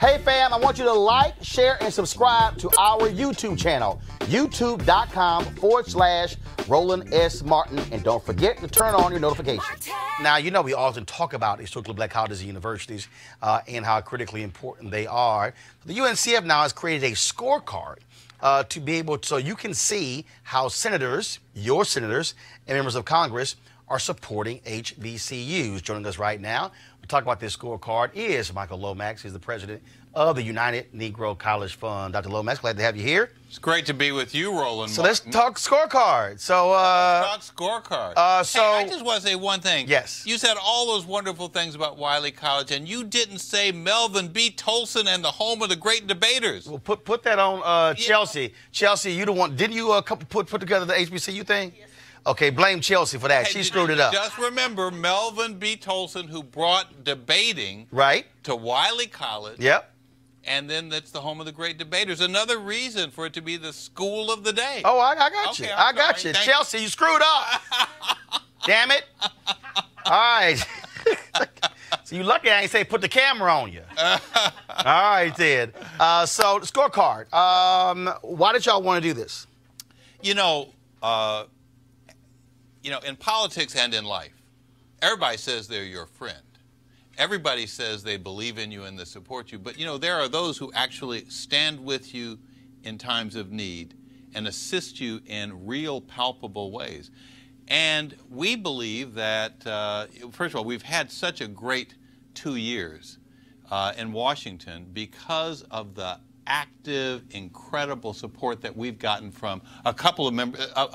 Hey fam, I want you to like, share, and subscribe to our YouTube channel, youtube.com/Roland S. Martin. And don't forget to turn on your notifications. Now, you know we often talk about historically black colleges and universities and how critically important they are. The UNCF now has created a scorecard to be able to, so you can see how senators, your senators, and members of Congress are supporting HBCUs. Joining us right now to talk about this scorecard is Michael Lomax. He's the president of the United Negro College Fund. Dr. Lomax, glad to have you here. It's great to be with you, Roland. So let's talk scorecard. So let's talk scorecard. Hey, I just want to say one thing. Yes. You said all those wonderful things about Wiley College, and you didn't say Melvin B. Tolson and the home of the great debaters. Well, put that on Chelsea. Chelsea, you the one. Didn't you put together the HBCU thing? Yes. Okay, blame Chelsea for that. She screwed it up. Just remember Melvin B. Tolson, who brought debating to Wiley College. Yep. And then that's the home of the great debaters. Another reason for it to be the school of the day. Oh, I got you. I got you. Chelsea, you screwed up. Damn it. All right. So you lucky I ain't say put the camera on you. All right, then. So the scorecard. Why did y'all want to do this? You know, in politics and in life, everybody says they're your friend. Everybody says they believe in you and they support you. But, you know, there are those who actually stand with you in times of need and assist you in real, palpable ways. And we believe that, first of all, we've had such a great 2 years in Washington because of the active, incredible support that we've gotten from a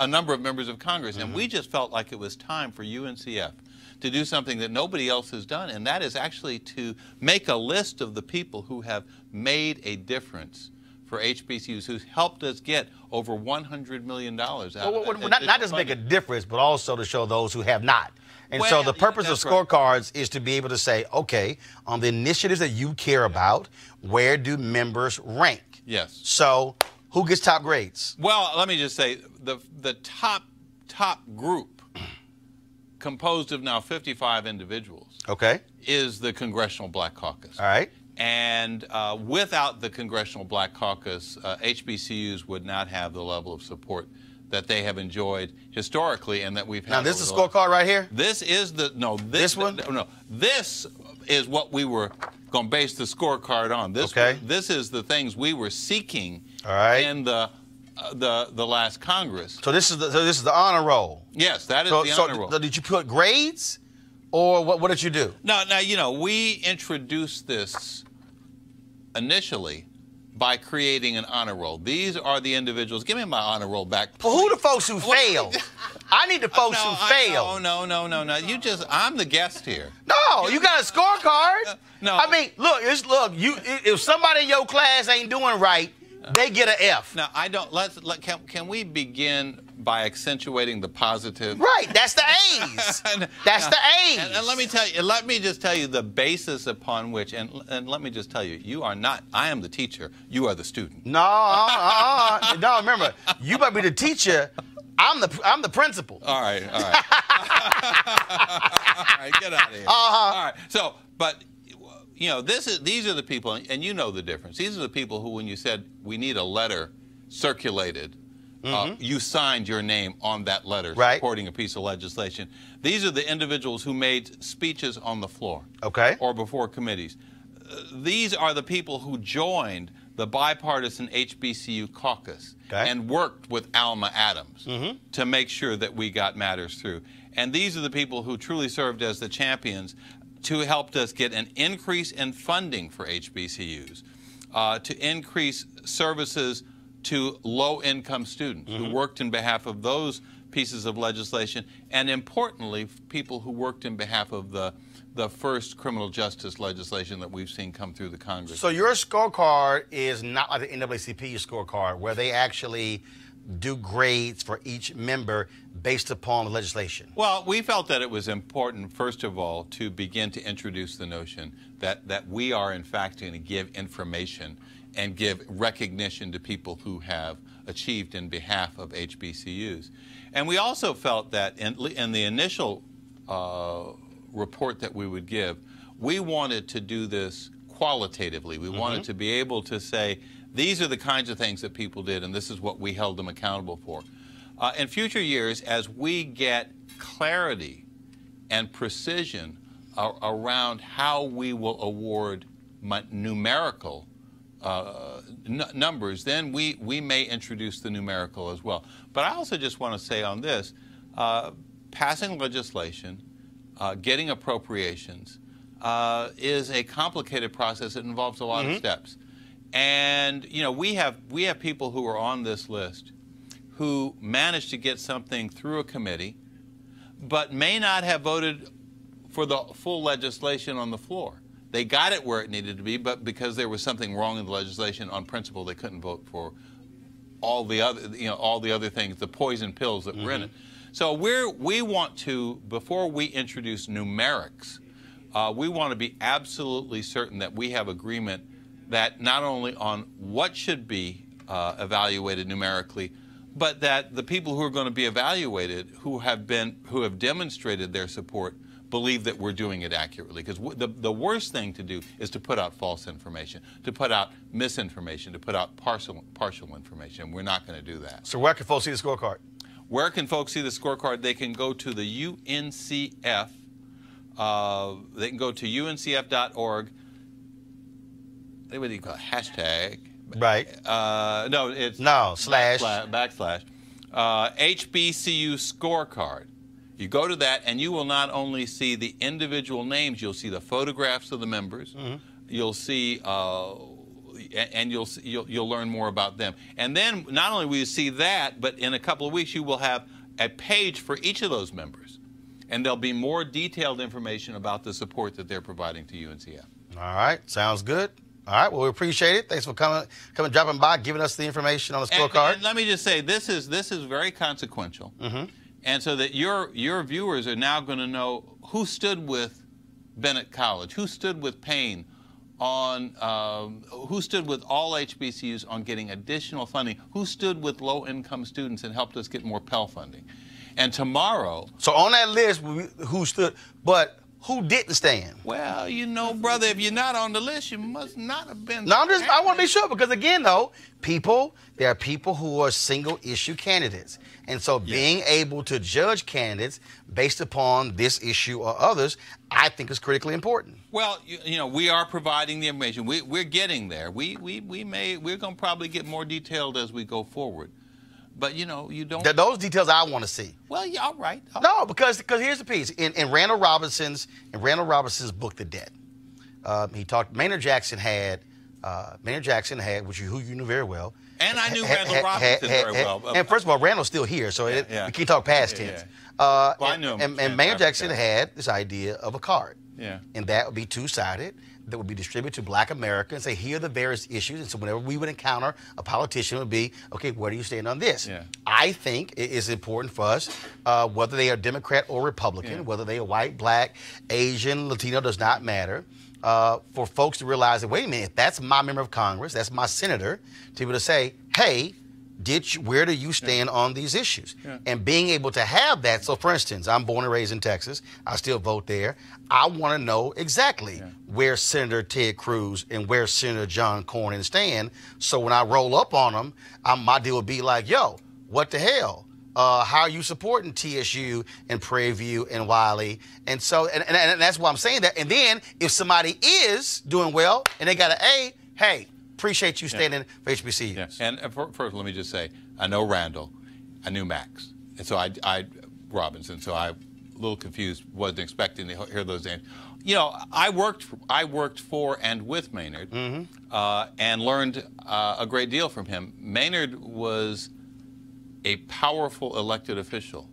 number of members of Congress. And we just felt like it was time for UNCF to do something that nobody else has done, and that is actually to make a list of the people who have made a difference for HBCUs, who's helped us get over $100 million out not just make a difference, but also to show those who have not. And so the purpose of scorecards is to be able to say, okay, on the initiatives that you care about, where do members rank? Yes. So who gets top grades? Well, let me just say, the top group, composed of now 55 individuals, is the Congressional Black Caucus. All right. And without the Congressional Black Caucus, HBCUs would not have the level of support that they have enjoyed historically and that we've had. Now, this is a scorecard right here? This is this one? No, this is what we were going to base the scorecard on. This is the things we were seeking in the last Congress. So this is the honor roll. Yes, that is the honor roll. So did you put grades, or what did you do? No, now you know we introduced this initially by creating an honor roll. These are the individuals. Give me my honor roll back. Well, who the folks who failed? I need the folks who failed. No. I'm the guest here. No, you got a scorecard. No. I mean, look. If somebody in your class ain't doing right, they get an F. Now, I don't. Can we begin by accentuating the positive? Right. That's the A's. That's the A's. And let me tell you. Let me just tell you the basis upon which. And let me just tell you. You are not. I am the teacher. You are the student. No. No. Remember, you might be the teacher. I'm the principal. All right. All right. All right. Get out of here. All right. So, but. You know, these are the people, and you know the difference. These are the people who, when you said we need a letter circulated, you signed your name on that letter supporting a piece of legislation. These are the individuals who made speeches on the floor or before committees. These are the people who joined the bipartisan HBCU caucus and worked with Alma Adams to make sure that we got matters through. And these are the people who truly served as the champions to help us get an increase in funding for HBCUs, to increase services to low-income students who worked in behalf of those pieces of legislation, and importantly, people who worked in behalf of the first criminal justice legislation that we've seen come through the Congress. So your scorecard is not like the NAACP scorecard, where they actually do grades for each member based upon the legislation? Well, we felt that it was important, first of all, to begin to introduce the notion that we are, in fact, going to give information and give recognition to people who have achieved in behalf of HBCUs. And we also felt that in the initial report that we would give, we wanted to do this qualitatively. We wanted to be able to say, these are the kinds of things that people did, and this is what we held them accountable for. In future years, as we get clarity and precision around how we will award numerical numbers, then we may introduce the numerical as well. But I also just want to say on this, passing legislation, getting appropriations, is a complicated process. It involves a lot of steps. And, you know, we have people who are on this list who managed to get something through a committee, but may not have voted for the full legislation on the floor. They got it where it needed to be, but because there was something wrong in the legislation on principle, they couldn't vote for all the other things, the poison pills that were in it. So we want to, before we introduce numerics, we want to be absolutely certain that we have agreement that not only on what should be evaluated numerically, but that the people who are going to be evaluated, who have demonstrated their support, believe that we're doing it accurately. Because the worst thing to do is to put out false information, to put out misinformation, to put out partial information. We're not going to do that. So where can folks see the scorecard? Where can folks see the scorecard? They can go to the UNCF. They can go to UNCF.org. What do you call it? Hashtag. Right. No, it's slash. Backslash. HBCU Scorecard. You go to that, and you will not only see the individual names, you'll see the photographs of the members. You'll see, and you'll learn more about them. And then not only will you see that, but in a couple of weeks you will have a page for each of those members, and there'll be more detailed information about the support that they're providing to UNCF. All right, sounds good. All right, well, we appreciate it. Thanks for coming, dropping by, giving us the information on the scorecard. And let me just say, this is very consequential. And so that your viewers are now going to know who stood with Bennett College, who stood with Payne on, who stood with all HBCUs on getting additional funding, who stood with low-income students and helped us get more Pell funding. And tomorrow... So on that list, who stood, but who didn't stand? Well, you know, brother, if you're not on the list, you must not have been... No, I want to be sure, because again, though, there are people who are single-issue candidates. And so being able to judge candidates based upon this issue or others, I think is critically important. Well, you know, we are providing the information. We're getting there. We're going to probably get more detailed as we go forward. But, you know, you don't... Those details I want to see. Well, yeah, all right. No, because here's the piece. In Randall Robinson's book, The Debt, he talked, Maynard Jackson had, which who you knew very well. And I knew Randall Robinson very well. And first of all, Randall's still here, so we can't talk past tense. Well, I knew him. And Maynard Jackson had this idea of a card. Yeah. And that would be two-sided, that would be distributed to Black America and say, here are the various issues. And so whenever we would encounter a politician, it would be, okay, where do you stand on this? Yeah. I think it is important for us, whether they are Democrat or Republican, whether they are white, Black, Asian, Latino, does not matter, for folks to realize that, wait a minute, that's my member of Congress, that's my senator, to be able to say, hey, where do you stand on these issues? And being able to have that. So, for instance, I'm born and raised in Texas. I still vote there. I want to know exactly where Senator Ted Cruz and where Senator John Cornyn stand. So when I roll up on them, my deal would be like, yo, what the hell? How are you supporting TSU and Prairie View and Wiley? And so, and that's why I'm saying that. And then if somebody is doing well and they got an A, hey, appreciate you standing for HBCUs. Yeah. And first, let me just say, I know Randall, I knew Max, and so I Robinson. So I'm a little confused, wasn't expecting to hear those names. You know, I worked for and with Maynard, and learned a great deal from him. Maynard was a powerful elected official,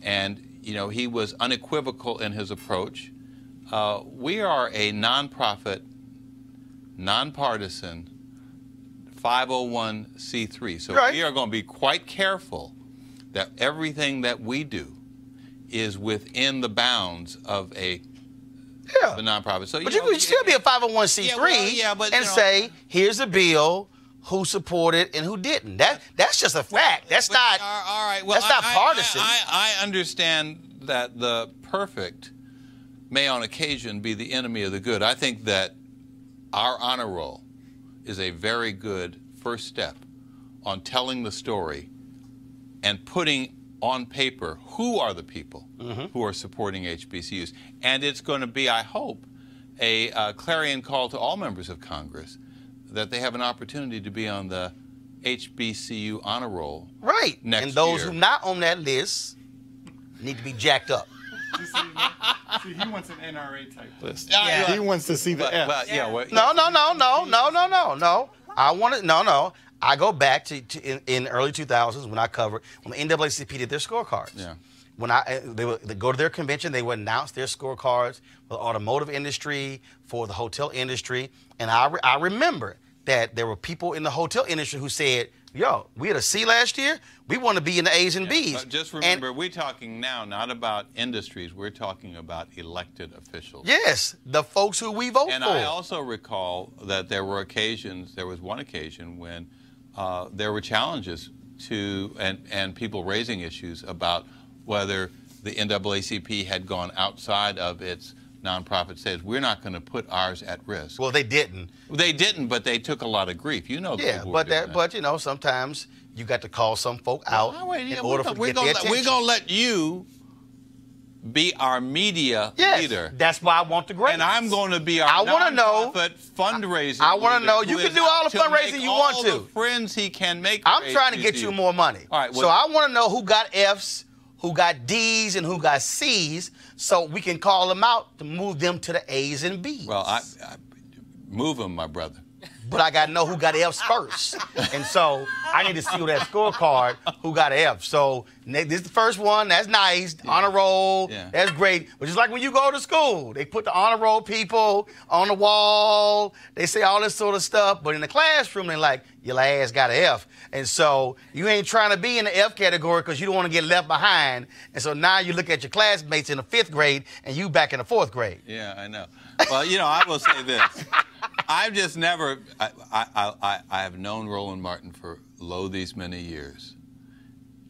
and you know he was unequivocal in his approach. We are a nonprofit, nonpartisan 501c3. So we are going to be quite careful that everything that we do is within the bounds of a nonprofit. So, but you can still be a 501c3 and say, here's a bill, who supported and who didn't. That's just a fact. That's not. All right. Well, that's not partisan. I understand that the perfect may on occasion be the enemy of the good. I think that our honor roll is a very good first step on telling the story and putting on paper who are the people who are supporting HBCUs. And it's going to be, I hope, a clarion call to all members of Congress that they have an opportunity to be on the HBCU honor roll next year. And those who not on that list need to be jacked up. See, he wants an NRA type list. Yeah. He wants to see the F. But, yeah, well, No. I want to, no. I go back to in early 2000s when I covered, when the NAACP did their scorecards. Yeah. When they go to their convention, they would announce their scorecards for the automotive industry, for the hotel industry. And I remember that there were people in the hotel industry who said, yo, we had a C last year. We want to be in the A's and B's. But just remember, we're talking now not about industries. We're talking about elected officials. Yes, the folks who we vote and for. I also recall that there were occasions, there was one occasion when there were challenges to, and people raising issues about whether the NAACP had gone outside of its nonprofit status. We're not going to put ours at risk. Well, they didn't. They didn't, but they took a lot of grief. You know. Yeah, but you know, sometimes you got to call some folk out in order to get their attention. We're going to let you be our media leader. That's why I want the grades. And I'm going to be our nonprofit fundraising. I want to know. You can do all the fundraising you want to. All the friends he can make. I'm trying to get you more money. All right. So I want to know who got F's, who got D's, and who got C's, so we can call them out to move them to the A's and B's. Well, I move them, my brother. But I got to know who got F's first. And so I need to see on that scorecard who got an F. So this is the first one. That's nice. Honor roll. Yeah. That's great. But just like when you go to school, they put the honor roll people on the wall. They say all this sort of stuff. But in the classroom, they're like, your ass got an F. And so you ain't trying to be in the F category because you don't want to get left behind. And so now you look at your classmates in the 5th grade and you back in the 4th grade. Yeah, I know. Well, you know, I will say this. I've just never, I have known Roland Martin for these many years,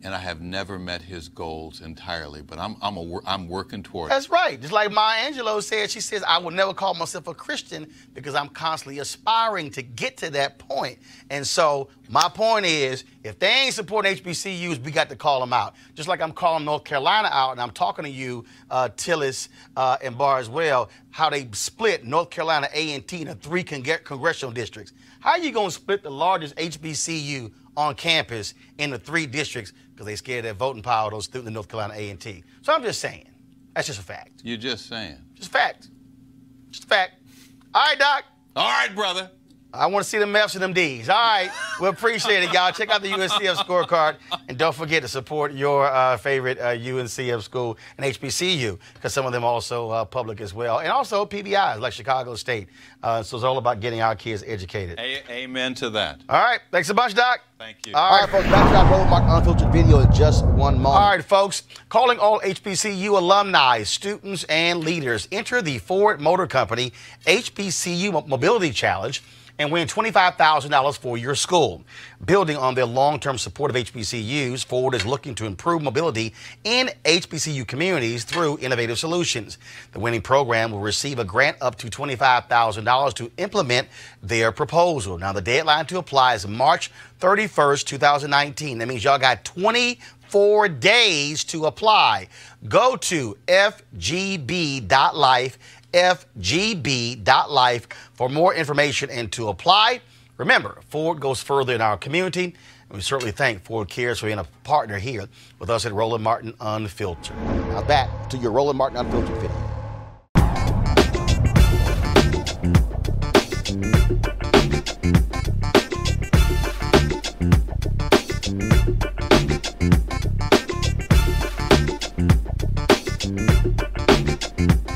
and I have never met his goals entirely, but I'm working toward it. That's right. Just like Maya Angelou said, she says, I would never call myself a Christian because I'm constantly aspiring to get to that point. And so my point is, if they ain't supporting HBCUs, we got to call them out. Just like I'm calling North Carolina out, and I'm talking to you, Tillis and Barr as well, how they split North Carolina A&T into 3 congressional districts. How are you going to split the largest HBCU on campus into 3 districts because they scared that voting power of those students in North Carolina A&T? So I'm just saying. That's just a fact. You're just saying. Just a fact. Just a fact. All right, Doc. All right, brother. I want to see them F's and them D's. All right. We appreciate it, y'all. Check out the UNCF scorecard. And don't forget to support your favorite UNCF school and HBCU, because some of them are also public as well. And also PBIs like Chicago State. So it's all about getting our kids educated. Amen to that. All right. Thanks a bunch, Doc. Thank you. All right, folks. Back to our Roland Martin Unfiltered video in just one moment. All right, folks. Calling all HBCU alumni, students, and leaders. Enter the Ford Motor Company HBCU Mobility Challenge and win $25,000 for your school. Building on their long-term support of HBCUs, Ford is looking to improve mobility in HBCU communities through innovative solutions. The winning program will receive a grant up to $25,000 to implement their proposal. Now, the deadline to apply is March 31st, 2019. That means y'all got 24 days to apply. Go to FGB.Life, FGB.Life for more information and to apply. Remember, Ford goes further in our community, and we certainly thank Ford Cares for being a partner here with us at Roland Martin Unfiltered. Now back to your Roland Martin Unfiltered video.